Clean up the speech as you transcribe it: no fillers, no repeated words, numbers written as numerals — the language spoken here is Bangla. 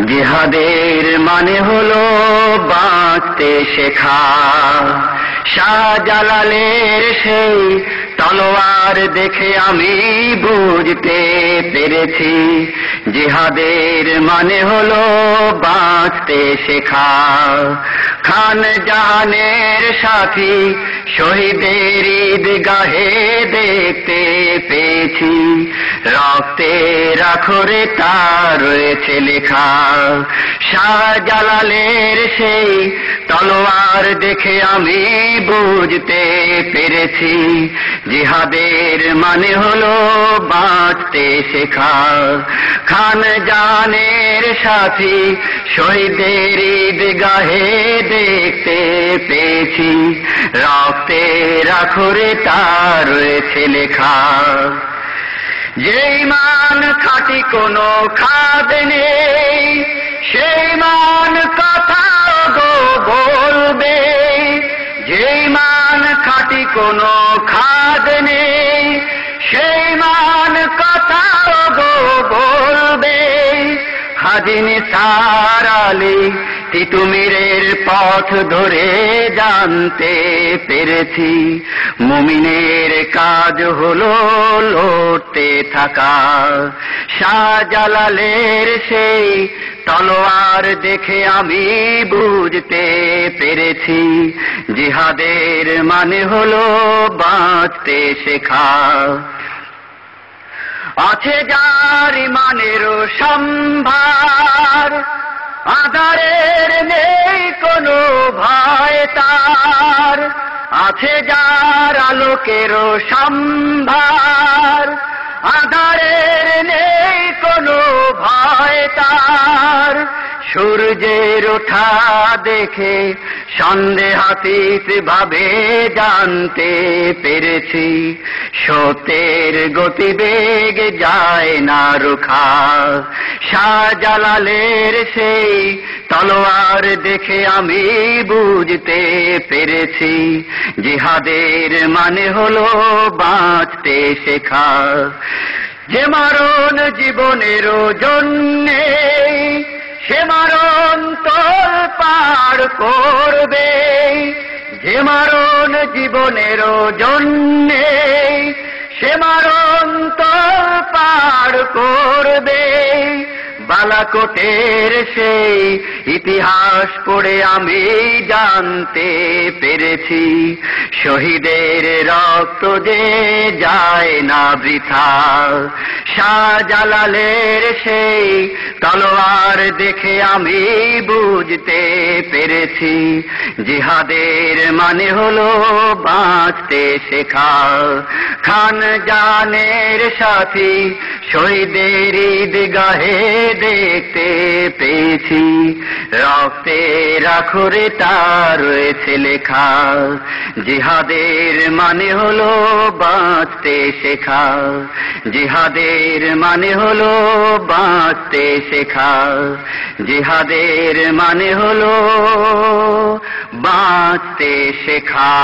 জিহাদের মানে হলো বাঁচতে শেখা। শাহজালালের সেই তলোয়ার দেখে আমি বুঝতে পেরেছি, জিহাদের মানে হলো বাঁচতে শেখা। খান জাহানের সাথী শহীদের ঈদগাহে দেখতে পেয়েছি, রক্তের আখরে তার রয়েছে লেখা। শাহজালালের সেই তলোয়ার দেখে আমি বুঝতে পেরেছি, জিহাদের মানে হলো বাঁচতে শেখা। খান জাহানের সাথী শহীদের ঈদগাহে দেখতে পেয়েছি, রক্তের আখরে তার রয়েছে লেখা। যেই মান খাঁটি কোনো খাদ নেই, সেই মান কথা গো বলবে। যেই মান খাঁটি কোনো খাদ নেই, সেই মান কথা গো বলবে। হাজি নিসার আলী তিতুমিরের পথ ধরে জানতে পেরেছি, মুমিনের কাজ হলো লড়তে থাকা। শাহজালালের সেই তলোয়ার দেখে আমি বুঝতে পেরেছি, জিহাদের মানে হলো বাঁচতে শেখা। আছে যার ইমানেরও সম্ভার, আধারের নেই কোনো ভয় তার। আছে যার আলোকেরও সম্ভার, আধারের নেই কোনো ভয় তার। সূর্যের ওঠা দেখে সন্দেহাতীত ভাবে জানতে পেরেছি, সত্যের গতিবেগ যায় না রুখা। শাহজালালের সেই তলোয়ার দেখে আমি বুঝতে পেরেছি, জিহাদের মানে হলো বাঁচতে শেখা। যে মরণ জীবনেরও জন্যে, সে মরণ তোর পার করবে। যে মরণ জীবনেরও জন্যে, সে মরণ তোর পার করবে। বালাকোটের সেই ইতিহাস পড়ে আমি জানতে পেরেছি, শহীদের রক্ত যে যায় না বৃথা। শাহজালালের সেই তলোয়ার দেখে আমি বুঝতে পেরেছি, জিহাদের মানে হলো বাঁচতে শেখা। খান জাহানের সাথী শহীদের ঈদগাহে দেখতে পেয়েছি, রক্তের আখরে তার রয়েছে লেখা। জিহাদের মানে হলো বাঁচতে শেখা, জিহাদের মানে হলো বাঁচতে শেখা। জিহাদের মানে হলো বাঁচতে শেখা।